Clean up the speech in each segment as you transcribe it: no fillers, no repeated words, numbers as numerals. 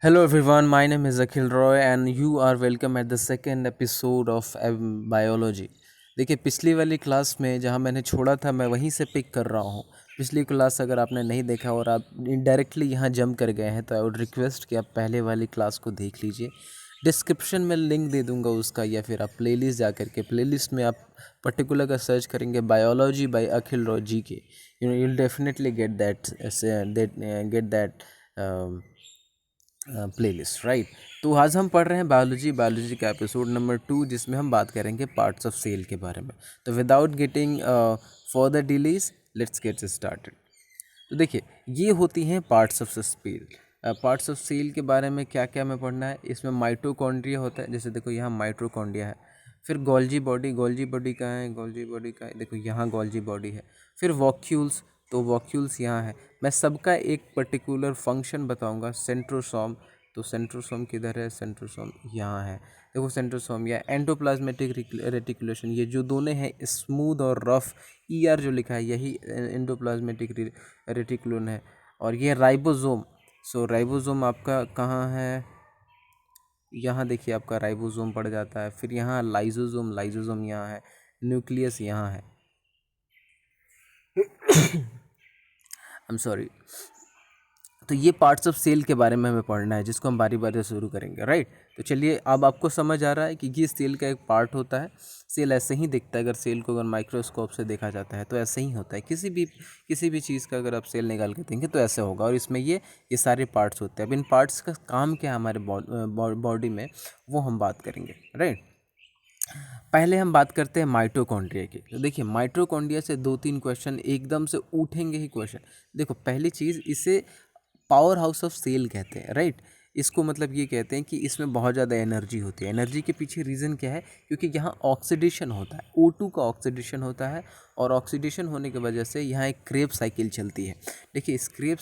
Hello everyone, my name is Akhil Roy and you are welcome at the second episode of biology. देखिए पिछली वाली class में जहाँ मैंने छोड़ा था मैं वहीं से पिक कर रहा हूँ। पिछली क्लास अगर आपने नहीं देखा और आप इनडायरेक्टली यहाँ जंप कर गए हैं तो आई वुड रिक्वेस्ट कि आप पहले वाली क्लास को देख लीजिए। डिस्क्रिप्शन में लिंक दे दूंगा उसका, या फिर आप प्लेलिस्ट जा करके प्लेलिस्ट में आप पर्टिकुलर का सर्च करेंगे बायोलॉजी बाय अखिल रॉय जी के, you know you'll definitely get that playlist, right. तो आज हम पढ़ रहे हैं बायोलॉजी का एपिसोड नंबर 2, जिसमें हम बात करेंगे पार्ट्स ऑफ सेल के बारे में। तो without getting further delays, let's get started. तो देखिए, ये होती हैं parts of cell. Parts of cell के बारे में क्या क्या हमें पढ़ना है। इसमें माइटोकॉन्ड्रिया होता है, जैसे देखो यहाँ माइटोकॉन्ड्रिया है। फिर गोल्जी बॉडी कहाँ है, गोल्जी बॉडी का देखो यहाँ गोल्जी बॉडी है। फिर वॉक्यूल्स, तो वॉक्यूल्स यहाँ है। मैं सबका एक पर्टिकुलर फंक्शन बताऊंगा। सेंट्रोसोम, तो सेंट्रोसोम किधर है, सेंट्रोसोम यहाँ है। देखो सेंट्रोसोम या एंडोप्लाज्मेटिक रेटिकुलेशन, ये जो दोनों हैं स्मूथ और रफ, ईआर जो लिखा है यही एंडोप्लाज्मेटिक रेटिकुलन है। और ये राइबोसोम, सो राइबोसोम आपका कहाँ है, यहाँ देखिए आपका राइबोसोम पड़ जाता है। फिर यहाँ लाइजोसोम यहाँ है। न्यूक्लियस यहाँ है। I am sorry. तो ये पार्ट्स ऑफ सेल के बारे में हमें पढ़ना है, जिसको हम बारी बारी से शुरू करेंगे, राइट। तो चलिए, अब आपको समझ आ रहा है कि ये सेल का एक पार्ट होता है। सेल ऐसे ही दिखता है, अगर सेल को अगर माइक्रोस्कोप से देखा जाता है तो ऐसे ही होता है। किसी भी चीज़ का अगर आप सेल निकाल के देंगे तो ऐसे होगा। और इसमें ये सारे पार्ट्स होते हैं। अब इन पार्ट्स का काम क्या है हमारे बॉडी में, वो हम बात करेंगे, राइट। पहले हम बात करते हैं माइटोकॉन्ड्रिया की। तो देखिए, माइटोकॉन्ड्रिया से 2-3 क्वेश्चन एकदम से उठेंगे ही क्वेश्चन। देखो, पहली चीज़, इसे पावर हाउस ऑफ सेल कहते हैं, राइट। इसको मतलब ये कहते हैं कि इसमें बहुत ज़्यादा एनर्जी होती है। एनर्जी के पीछे रीज़न क्या है, क्योंकि यहाँ ऑक्सीडेशन होता है, O2 का ऑक्सीडेशन होता है। और ऑक्सीडेशन होने की वजह से यहाँ एक क्रेब साइकिल चलती है। देखिए, इस क्रेब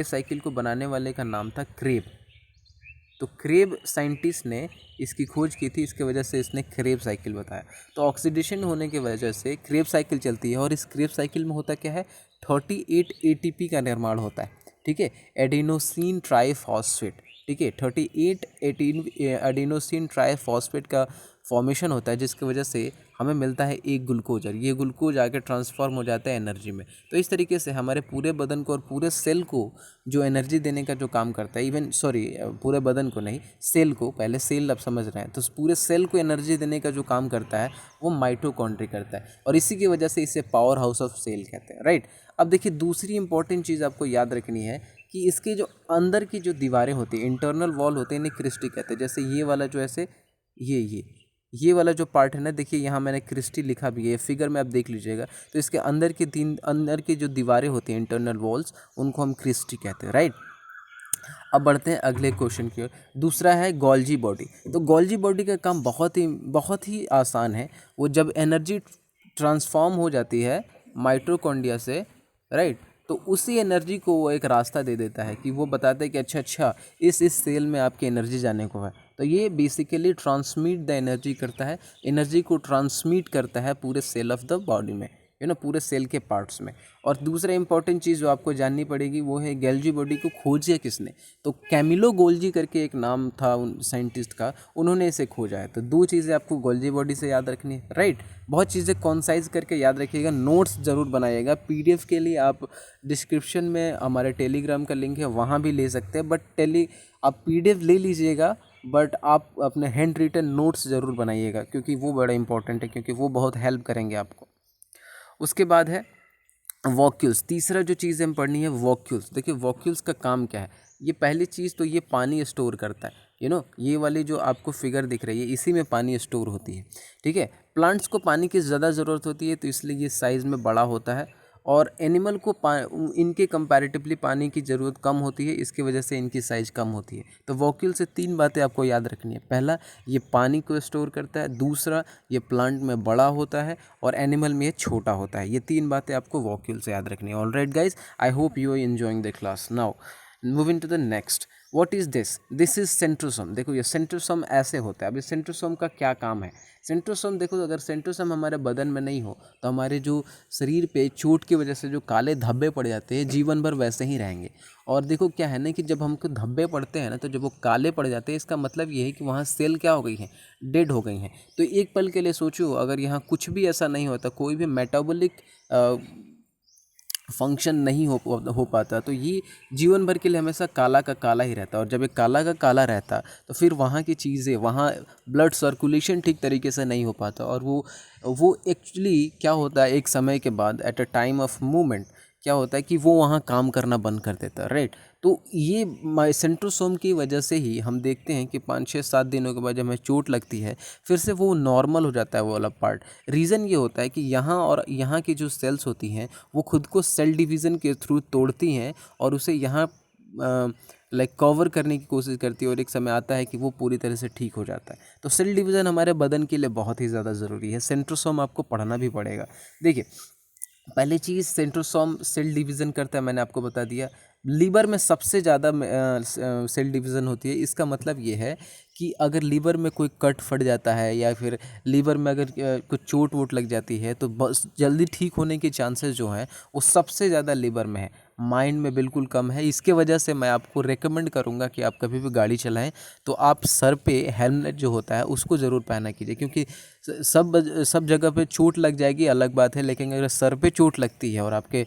साइकिल को बनाने वाले का नाम था क्रेब। तो क्रेब साइंटिस्ट ने इसकी खोज की थी, इसके वजह से इसने क्रेब साइकिल बताया। तो ऑक्सीडेशन होने की वजह से क्रेब साइकिल चलती है। और इस क्रेब साइकिल में होता क्या है, 38 ATP का निर्माण होता है, ठीक है, एडिनोसिन ट्राइफॉस्फेट। ठीक है, 38 एडिनोसिन ट्राइफॉस्फेट का फॉर्मेशन होता है, जिसकी वजह से हमें मिलता है एक ग्लूकोज। और ये ग्लूकोज आके ट्रांसफॉर्म हो जाता है एनर्जी में। तो इस तरीके से हमारे पूरे बदन को और पूरे सेल को जो एनर्जी देने का जो काम करता है, इवन सॉरी, पूरे बदन को नहीं, सेल को, पहले सेल आप समझ रहे हैं, तो पूरे सेल को एनर्जी देने का जो काम करता है वो माइटोकॉन्ड्रिया करता है। और इसी की वजह से इसे पावर हाउस ऑफ सेल कहते हैं, राइट। अब देखिए, दूसरी इंपॉर्टेंट चीज़ आपको याद रखनी है कि इसके जो अंदर की जो दीवारें होती हैं, इंटरनल वॉल होते हैं, इन्हें क्रिस्टी कहते हैं। जैसे ये वाला जो ऐसे ये वाला जो पार्ट है ना, देखिए यहाँ मैंने क्रिस्टी लिखा भी है, फिगर में आप देख लीजिएगा। तो इसके अंदर की जो दीवारें होती हैं, इंटरनल वॉल्स, उनको हम क्रिस्टी कहते हैं, राइट। अब बढ़ते हैं अगले क्वेश्चन की ओर। दूसरा है गोल्जी बॉडी। तो गोल्जी बॉडी का काम बहुत ही आसान है। वो जब एनर्जी ट्रांसफॉर्म हो जाती है माइटोकॉन्ड्रिया से, राइट, तो उसी एनर्जी को वो एक रास्ता दे देता है, कि वो बताता है कि अच्छा इस सेल में आपकी एनर्जी जाने को है। तो ये बेसिकली ट्रांसमिट द एनर्जी करता है, एनर्जी को ट्रांसमिट करता है पूरे सेल ऑफ द बॉडी में, पूरे सेल के पार्ट्स में। और दूसरा इंपॉर्टेंट चीज़ जो आपको जाननी पड़ेगी वो है गोल्जी बॉडी को खोजा किसने। तो कैमिलो गोल्जी करके एक नाम था उन साइंटिस्ट का, उन्होंने इसे खोजा है। तो 2 चीज़ें आपको गोल्जी बॉडी से याद रखनी है, राइट। बहुत चीज़ें कॉन्साइज करके याद रखिएगा, नोट्स ज़रूर बनाइएगा। PDF के लिए आप डिस्क्रिप्शन में हमारे टेलीग्राम का लिंक है, वहाँ भी ले सकते हैं। बट आप PDF ले लीजिएगा, बट आप अपने हैंड रिटन नोट्स ज़रूर बनाइएगा, क्योंकि वो बड़ा इंपॉर्टेंट है, क्योंकि वो बहुत हेल्प करेंगे आपको। उसके बाद है वॉक्यूल्स। तीसरा जो चीज़ हम पढ़नी है, वॉक्यूल्स। देखिए, वॉक्यूल्स का काम क्या है। ये पहली चीज़ तो ये पानी स्टोर करता है, ये वाली जो आपको फिगर दिख रही है, इसी में पानी स्टोर होती है, ठीक है। प्लांट्स को पानी की ज़्यादा ज़रूरत होती है, तो इसलिए ये साइज़ में बड़ा होता है। और एनिमल को इनके कंपैरेटिवली पानी की ज़रूरत कम होती है, इसकी वजह से इनकी साइज़ कम होती है। तो वॉक्यूल से 3 बातें आपको याद रखनी है। पहला, ये पानी को स्टोर करता है। दूसरा, ये प्लांट में बड़ा होता है। और एनिमल में ये छोटा होता है। ये 3 बातें आपको वॉक्यूल से याद रखनी है। Alright guys, I hope you are enjoying the class now. Moving to the next, what is this is centrosome. देखो ये सेंट्रोसोम ऐसे होता है। अब ये सेंट्रोसोम का क्या काम है? सेंट्रोसोम देखो, अगर सेंट्रोसोम हमारे बदन में नहीं हो तो हमारे जो शरीर पे चोट की वजह से जो काले धब्बे पड़ जाते हैं जीवन भर वैसे ही रहेंगे। और देखो क्या है ना कि जब हमको धब्बे पड़ते हैं ना, तो जब वो काले पड़ जाते हैं इसका मतलब ये है कि वहाँ सेल क्या हो गई हैं, डेड हो गई हैं। तो एक पल के लिए सोचो, अगर यहाँ कुछ भी ऐसा नहीं होता, कोई भी मेटाबॉलिक फंक्शन नहीं हो पाता, तो ये जीवन भर के लिए हमेशा काला का काला ही रहता। और जब ये काला का काला रहता तो फिर वहाँ की चीज़ें, वहाँ ब्लड सर्कुलेशन ठीक तरीके से नहीं हो पाता। और वो एक्चुअली क्या होता है, एक समय के बाद at a time of movement क्या होता है कि वो वहाँ काम करना बंद कर देता है, राइट। तो ये सेंट्रोसोम की वजह से ही हम देखते हैं कि 5-6-7 दिनों के बाद जब हमें चोट लगती है फिर से वो नॉर्मल हो जाता है वो वाला पार्ट। रीज़न ये होता है कि यहाँ और यहाँ की जो सेल्स होती हैं वो खुद को सेल डिवीज़न के थ्रू तोड़ती हैं और उसे यहाँ लाइक कवर करने की कोशिश करती है, और एक समय आता है कि वो पूरी तरह से ठीक हो जाता है। तो सेल डिवीज़न हमारे बदन के लिए बहुत ही ज़्यादा ज़रूरी है। सेंट्रोसोम आपको पढ़ना भी पड़ेगा। देखिए, पहली चीज़ सेंट्रोसोम सेल डिवीज़न करता है, मैंने आपको बता दिया। लीवर में सबसे ज़्यादा सेल डिवीज़न होती है। इसका मतलब ये है कि अगर लीवर में कोई कट फट जाता है या फिर लीवर में अगर कुछ चोट वोट लग जाती है तो बस जल्दी ठीक होने के चांसेस जो हैं वो सबसे ज़्यादा लीवर में है, माइंड में बिल्कुल कम है। इसके वजह से मैं आपको रेकमेंड करूँगा कि आप कभी भी गाड़ी चलाएं तो आप सर पे हेलमेट जो होता है उसको ज़रूर पहना कीजिए, क्योंकि सब जगह पे चोट लग जाएगी अलग बात है, लेकिन अगर सर पे चोट लगती है और आपके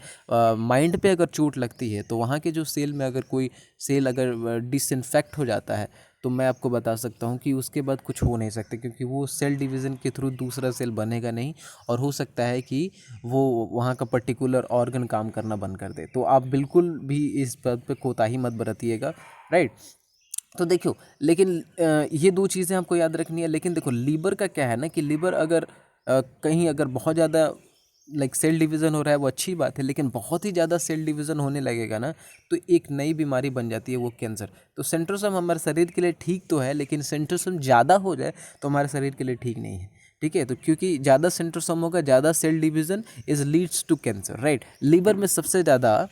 माइंड पे अगर चोट लगती है तो वहाँ के जो सेल में अगर कोई सेल अगर डिसइंफेक्ट हो जाता है तो मैं आपको बता सकता हूँ कि उसके बाद कुछ हो नहीं सकता, क्योंकि वो सेल डिवीज़न के थ्रू दूसरा सेल बनेगा नहीं और हो सकता है कि वो वहाँ का पर्टिकुलर ऑर्गन काम करना बंद कर दे। तो आप बिल्कुल भी इस बात पे कोताही मत बरतिएगा, राइट। तो देखो, लेकिन ये दो चीज़ें आपको याद रखनी है। लेकिन देखो लीवर का क्या है ना कि लीवर अगर कहीं अगर बहुत ज़्यादा लाइक सेल डिवीज़न हो रहा है वो अच्छी बात है, लेकिन बहुत ही ज़्यादा सेल डिवीज़न होने लगेगा ना तो एक नई बीमारी बन जाती है, वो कैंसर। तो सेंट्रोसोम हमारे शरीर के लिए ठीक तो है, लेकिन सेंट्रोसोम ज़्यादा हो जाए तो हमारे शरीर के लिए ठीक नहीं है, ठीक है। तो क्योंकि ज़्यादा सेंट्रोसोम होगा, ज़्यादा cell division is leads to cancer, right. Liver में सबसे ज़्यादा,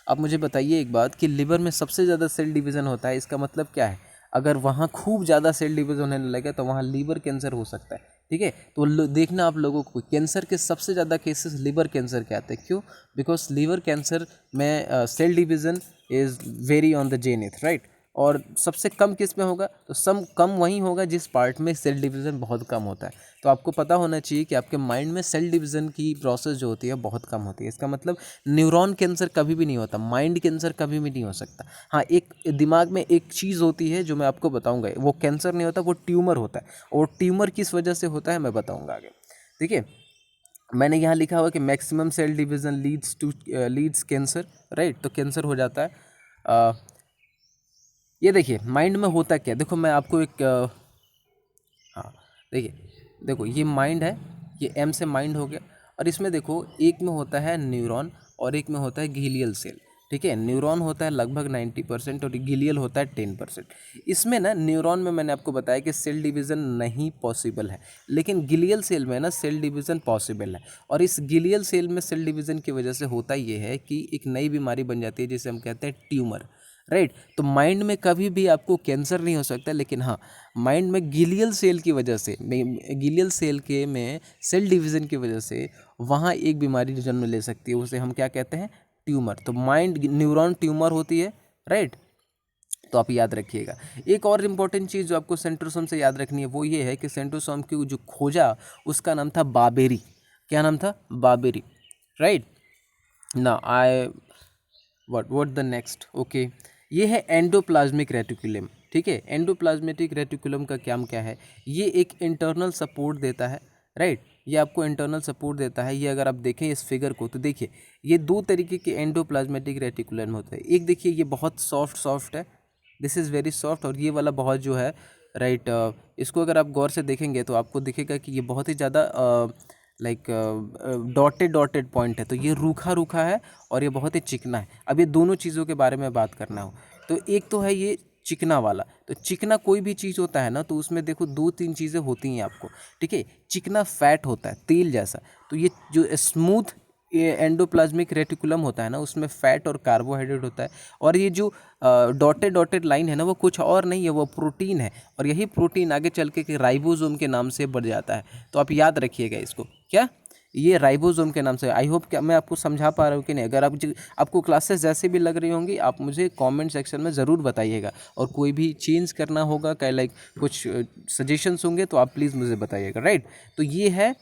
आप मुझे बताइए एक बात कि लिवर में सबसे ज़्यादा सेल डिवीज़न होता है, इसका मतलब क्या है? अगर वहाँ खूब ज़्यादा सेल डिवीज़न होने लगे तो वहाँ लीवर कैंसर हो सकता है, ठीक है। तो देखना आप लोगों को, कैंसर के सबसे ज़्यादा केसेस लिवर कैंसर के आते हैं। क्यों? बिकॉज लिवर कैंसर में cell division is very on the zenith, right. और सबसे कम किस में होगा? तो सम कम वहीं होगा जिस पार्ट में सेल डिवीज़न बहुत कम होता है। तो आपको पता होना चाहिए कि आपके माइंड में सेल डिवीज़न की प्रोसेस जो होती है बहुत कम होती है। इसका मतलब न्यूरॉन कैंसर कभी भी नहीं होता, माइंड कैंसर कभी भी नहीं हो सकता। हाँ, एक दिमाग में एक चीज़ होती है जो मैं आपको बताऊंगा, वो कैंसर नहीं होता, वो ट्यूमर होता है। और ट्यूमर किस वजह से होता है मैं बताऊंगा आगे, ठीक है। मैंने यहाँ लिखा हुआ कि maximum cell division leads cancer, right. तो कैंसर हो जाता है। ये देखिए माइंड में होता क्या, देखो मैं आपको एक हाँ, देखो ये माइंड है, ये एम से माइंड हो गया। और इसमें देखो एक में होता है न्यूरॉन और एक में होता है ग्लियल सेल, ठीक है। न्यूरॉन होता है लगभग 90% और ग्लियल होता है 10%। इसमें ना न्यूरॉन में मैंने आपको बताया कि सेल डिवीज़न नहीं पॉसिबल है, लेकिन ग्लियल सेल में ना सेल डिवीज़न पॉसिबल है। और इस ग्लियल सेल में सेल डिवीज़न की वजह से होता ये है कि एक नई बीमारी बन जाती है जिसे हम कहते हैं ट्यूमर, राइट। तो माइंड में कभी भी आपको कैंसर नहीं हो सकता, लेकिन हाँ माइंड में गिलियल सेल की वजह से, गिलियल सेल के में सेल डिवीज़न की वजह से वहाँ एक बीमारी जन्म ले सकती है, उसे हम क्या कहते हैं? ट्यूमर। तो माइंड न्यूरॉन ट्यूमर होती है, राइट। तो आप याद रखिएगा। एक और इम्पॉर्टेंट चीज़ जो आपको सेंट्रोसोम से याद रखनी है वो ये है कि सेंट्रोसोम की जो खोजा उसका नाम था बाबेरी। क्या नाम था? बाबेरी, राइट। ना I what the next, okay. ये है एंडोप्लाज्मिक रेटिकुलम, ठीक है। एंडोप्लाज्मेटिक रेटिकुलम का काम क्या है? ये एक इंटरनल सपोर्ट देता है, राइट। ये आपको इंटरनल सपोर्ट देता है। ये अगर आप देखें इस फिगर को तो देखिए ये दो तरीके के एंडोप्लाज्मेटिक रेटिकुलम होते हैं। एक देखिए ये बहुत सॉफ्ट है, दिस इज़ वेरी सॉफ्ट, और ये वाला बहुत जो है, राइट। इसको अगर आप गौर से देखेंगे तो आपको दिखेगा कि ये बहुत ही ज़्यादा लाइक डॉटेड पॉइंट है। तो ये रूखा रूखा है और ये बहुत ही चिकना है। अब ये दोनों चीज़ों के बारे में बात करना हो तो एक तो है ये चिकना वाला। तो चिकना कोई भी चीज़ होता है ना तो उसमें देखो 2-3 चीज़ें होती हैं आपको, ठीक है। चिकना फैट होता है, तेल जैसा। तो ये जो स्मूथ ये एंडोप्लाज्मिक रेटिकुलम होता है ना, उसमें फैट और कार्बोहाइड्रेट होता है, और ये जो डॉटेड डॉटेड लाइन है ना, वो कुछ और नहीं है, वो प्रोटीन है, और यही प्रोटीन आगे चल के राइबोसोम के नाम से बढ़ जाता है। तो आप याद रखिएगा इसको, क्या ये राइबोसोम के नाम से। आई होप क्या मैं आपको समझा पा रहा हूँ कि नहीं। अगर आपको क्लासेस जैसे भी लग रही होंगी, आप मुझे कमेंट सेक्शन में ज़रूर बताइएगा, और कोई भी चेंज करना होगा, क्या लाइक कुछ सजेशंस होंगे तो आप प्लीज़ मुझे बताइएगा, राइट। तो ये है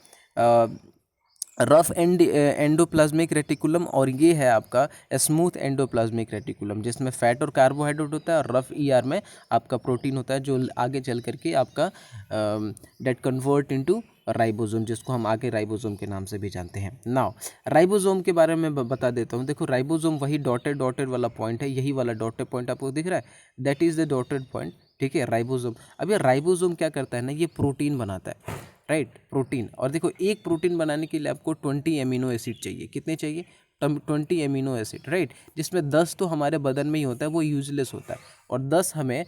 रफ एंडोप्लाज्मिक रेटिकुलम, और ये है आपका स्मूथ एंडोप्लाज्मिक रेटिकुलम, जिसमें फैट और कार्बोहाइड्रेट होता है, और रफ ईआर में आपका प्रोटीन होता है, जो आगे चल करके आपका डेट कन्वर्ट इनटू राइबोसोम, जिसको हम आगे राइबोसोम के नाम से भी जानते हैं। नाउ राइबोसोम के बारे में बता देता हूँ। देखो राइबोसोम वही डॉटेड डॉटेड वाला पॉइंट है, यही वाला डॉटेड पॉइंट आपको दिख रहा है, that is the dotted point, ठीक है, राइबोसोम। अब ये राइबोसोम क्या करता है ना, ये प्रोटीन बनाता है, राइट, प्रोटीन। और देखो एक प्रोटीन बनाने के लिए आपको 20 एमिनो एसिड चाहिए, कितने चाहिए, 20 एमिनो एसिड, राइट, जिसमें 10 तो हमारे बदन में ही होता है, वो यूजलेस होता है, और 10 हमें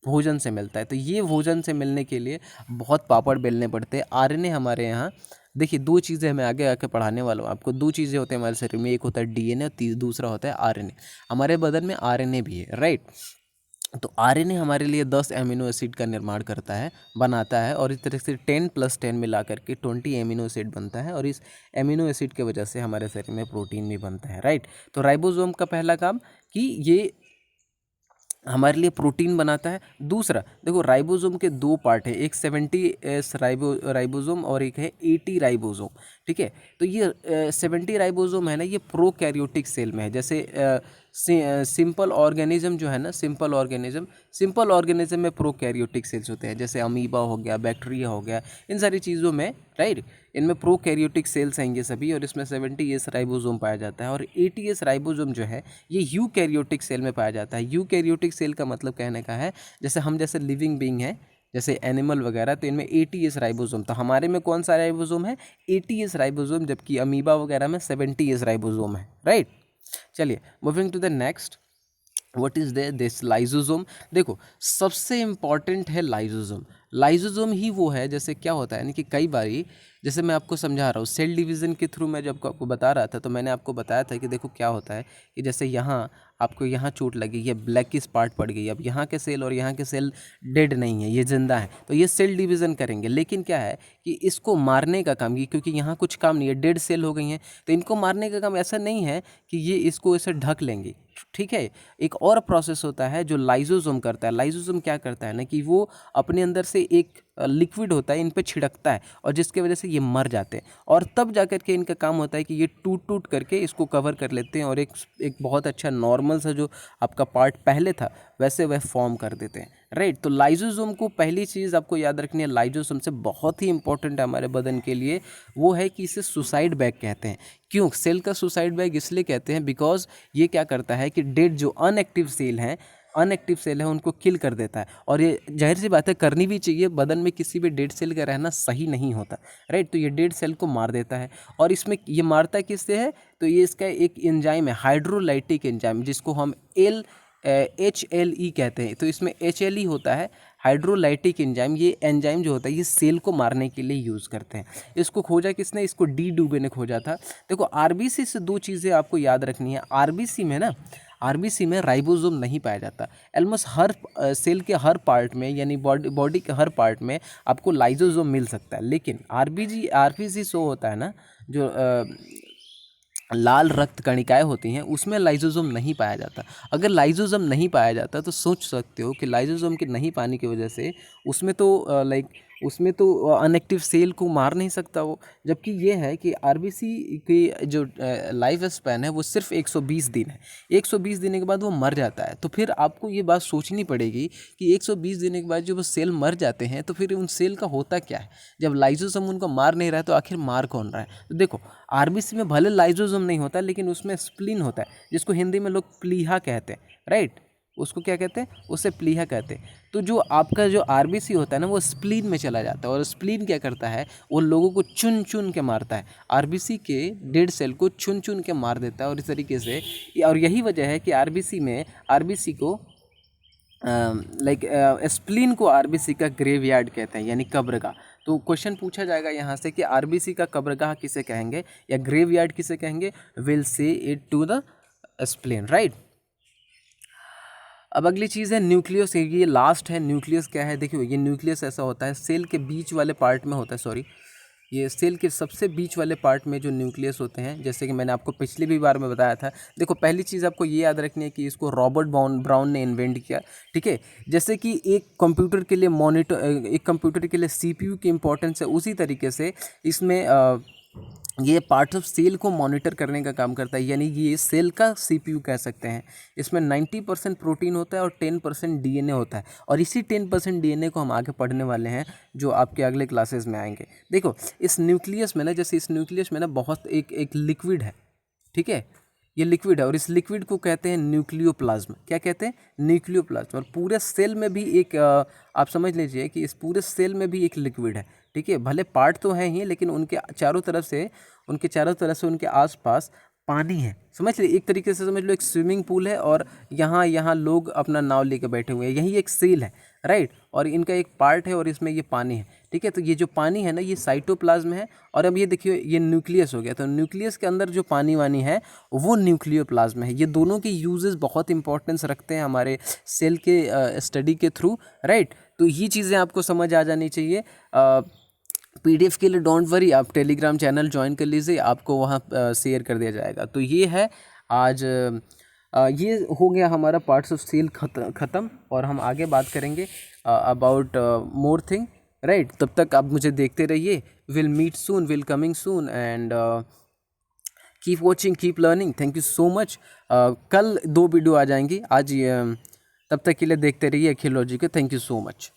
भोजन से मिलता है। तो ये भोजन से मिलने के लिए बहुत पापड़ बेलने पड़ते हैं। आरएनए हमारे यहाँ, देखिए दो चीज़ें मैं आगे आके पढ़ाने वाला हूँ आपको, दो चीज़ें होते हैं हमारे शरीर में, एक होता है डीएनए और दूसरा होता है आरएनए। हमारे बदन में आरएनए भी है, राइट। तो आरएनए हमारे लिए 10 एमिनो एसिड का निर्माण करता है, बनाता है, और इस तरह से 10 + 10 मिला करके 20 एमिनो एसिड बनता है, और इस एमिनो एसिड के वजह से हमारे शरीर में प्रोटीन भी बनता है, राइट। तो राइबोसोम का पहला काम कि ये हमारे लिए प्रोटीन बनाता है। दूसरा देखो राइबोसोम के दो पार्ट है, एक 70S राइबोसोम और एक है 80 राइबोसोम, ठीक है। तो ये 70 राइबोसोम है ना, ये प्रोकैरियोटिक सेल में है। जैसे सिंपल ऑर्गेनिज्म जो है ना, सिंपल ऑर्गेनिज्म में प्रोकैरियोटिक सेल्स होते हैं, जैसे अमीबा हो गया, बैक्टीरिया हो गया, इन सारी चीज़ों में, राइट, इनमें प्रोकैरियोटिक सेल्स हैं ये सभी, और इसमें 70S राइबोसोम पाया जाता है। और 80S राइबोसोम जो है ये यूकैरियोटिक सेल में पाया जाता है। यूकैरियोटिक सेल का मतलब कहने का है, जैसे हम जैसे लिविंग बीइंग है, जैसे एनिमल वगैरह, तो इनमें 80S राइबोसोम। तो हमारे में कौन सा राइबोसोम है, 80S राइबोसोम, जबकि अमीबा वगैरह में 70S राइबोसोम है, राइट। चलिए moving to the next, what is this lysosome. देखो सबसे इंपॉर्टेंट है लाइजोसोम। लाइजोसोम ही वो है, जैसे क्या होता है ना कि कई बारी, जैसे मैं आपको समझा रहा हूँ सेल डिवीज़न के थ्रू, मैं जब आपको बता रहा था तो मैंने आपको बताया था कि देखो क्या होता है कि जैसे यहाँ आपको यहाँ चोट लगी, ये ब्लैकिश पार्ट पड़ गई, अब यहाँ के सेल और यहाँ के सेल डेड नहीं है, ये जिंदा है, तो ये सेल डिवीज़न करेंगे। लेकिन क्या है कि इसको मारने का काम, ये क्योंकि यहाँ कुछ काम नहीं है, डेड सेल हो गई हैं, तो इनको मारने का काम ऐसा नहीं है कि ये इसको ऐसे ढक लेंगे, ठीक है। एक और प्रोसेस होता है जो लाइजोसोम करता है। लाइजोसोम क्या करता है ना कि वो अपने अंदर से एक लिक्विड होता है, इन पे छिड़कता है, और जिसके वजह से ये मर जाते हैं, और तब जाकर के इनका काम होता है कि ये टूट टूट करके इसको कवर कर लेते हैं, और एक बहुत अच्छा नॉर्मल सा जो आपका पार्ट पहले था वैसे वह फॉर्म कर देते हैं, राइट। तो लाइजोसोम को पहली चीज़ आपको याद रखनी है, लाइजोसोम से बहुत ही इंपॉर्टेंट है हमारे बदन के लिए, वो है कि इसे सुसाइड बैग कहते हैं। क्यों सेल का सुसाइड बैग इसलिए कहते हैं, बिकॉज ये क्या करता है कि डेड जो अनएक्टिव सेल है उनको किल कर देता है। और ये जाहिर सी बात है करनी भी चाहिए, बदन में किसी भी डेड सेल का रहना सही नहीं होता, राइट। तो ये डेड सेल को मार देता है, और इसमें ये मारता किससे है, तो ये इसका एक एंजाइम है, हाइड्रोलाइटिक एंजाइम, जिसको हम HLE कहते हैं। तो इसमें HLE होता है, हाइड्रोलाइटिक एंजाइम। ये एंजाइम जो होता है ये सेल को मारने के लिए यूज़ करते हैं। इसको खोजा किसने, इसको डी डुबे ने खोजा था। देखो आरबीसी से दो चीज़ें आपको याद रखनी है। आरबीसी में राइबोसोम नहीं पाया जाता। ऑलमोस्ट हर सेल के हर पार्ट में, यानी बॉडी के हर पार्ट में आपको लाइजोसोम मिल सकता है, लेकिन आरबीसी शो होता है ना, जो लाल रक्त कणिकाएं होती हैं, उसमें लाइजोसोम नहीं पाया जाता। अगर लाइजोसोम नहीं पाया जाता तो सोच सकते हो कि लाइजोसोम के नहीं पाने की वजह से उसमें तो अनएक्टिव सेल को मार नहीं सकता वो। जबकि ये है कि आरबीसी की जो लाइफ स्पैन है वो सिर्फ 120 दिन है। 120 दिन के बाद वो मर जाता है। तो फिर आपको ये बात सोचनी पड़ेगी कि 120 दिन के बाद जब वो सेल मर जाते हैं तो फिर उन सेल का होता क्या है। जब लाइजोसोम उनको मार नहीं रहा है तो आखिर मार कौन रहा है। तो देखो आरबीसी में भले लाइजोसोम नहीं होता, लेकिन उसमें स्प्लीन होता है, जिसको हिंदी में लोग प्लीहा कहते हैं, राइट। उसको क्या कहते हैं, उसे प्लीहा कहते हैं। तो जो आपका जो आरबीसी होता है ना, वो स्प्लीन में चला जाता है, और स्प्लीन क्या करता है, वो लोगों को चुन चुन के मारता है। आरबीसी के डेड सेल को चुन चुन के मार देता है, और इस तरीके से, और यही वजह है कि आरबीसी को स्प्लीन को आरबीसी का ग्रेवयार्ड कहते हैं, यानी कब्र का। तो क्वेश्चन पूछा जाएगा यहाँ से कि आरबीसी का कब्रगाह किसे कहेंगे या ग्रेवयार्ड किसे कहेंगे, will say it to the spleen, right. अब अगली चीज़ है न्यूक्लियस, ये लास्ट है। न्यूक्लियस क्या है, देखिए ये न्यूक्लियस ऐसा होता है सेल के बीच वाले पार्ट में होता है, सॉरी ये सेल के सबसे बीच वाले पार्ट में जो न्यूक्लियस होते हैं, जैसे कि मैंने आपको पिछली भी बार में बताया था। देखो पहली चीज़ आपको ये याद रखनी है कि इसको रॉबर्ट ब्राउन ने इन्वेंट किया, ठीक है। जैसे कि एक कंप्यूटर के लिए एक कंप्यूटर के लिए सीपीयू की इंपॉर्टेंस है, उसी तरीके से इसमें ये पार्ट ऑफ सेल को मॉनिटर करने का काम करता है, यानी ये सेल का सीपीयू कह सकते हैं। इसमें 90% प्रोटीन होता है और 10% डीएनए होता है, और इसी 10% डीएनए को हम आगे पढ़ने वाले हैं जो आपके अगले क्लासेस में आएंगे। देखो इस न्यूक्लियस में ना, जैसे इस न्यूक्लियस में ना बहुत एक लिक्विड है, ठीक है, ये लिक्विड है और इस लिक्विड को कहते हैं न्यूक्लियोप्लाज्म। क्या कहते हैं, न्यूक्लियोप्लाज्म। और पूरे सेल में भी एक आप समझ लीजिए कि इस पूरे सेल में भी एक लिक्विड है, ठीक है। भले पार्ट तो है ही, लेकिन उनके चारों तरफ से उनके आसपास पानी है। समझ लीजिए एक तरीके से समझ लो एक स्विमिंग पूल है और यहाँ लोग अपना नाव लेकर बैठे हुए हैं, यही एक सेल है, राइट। और इनका एक पार्ट है और इसमें ये पानी है, ठीक है। तो ये जो पानी है ना, ये साइटोप्लाज्म है। और अब ये देखिए ये न्यूक्लियस हो गया, तो न्यूक्लियस के अंदर जो पानी वानी है वो न्यूक्लियोप्लाज्म है। ये दोनों के यूजेस बहुत इंपॉर्टेंस रखते हैं हमारे सेल के स्टडी के थ्रू, राइट। तो ये चीज़ें आपको समझ आ जानी चाहिए। पीडीएफ के लिए डोंट वरी, आप टेलीग्राम चैनल ज्वाइन कर लीजिए, आपको वहाँ शेयर कर दिया जाएगा। तो ये है आज ये हो गया हमारा पार्ट्स ऑफ सेल ख़त्म, और हम आगे बात करेंगे अबाउट मोर थिंग, राइट। तब तक आप मुझे देखते रहिए। Will meet soon, will coming soon, and keep watching, keep learning. Thank you so much. कल 2 वीडियो आ जाएंगी आज, तब तक के लिए देखते रहिए Akhil Logic. Thank you so much.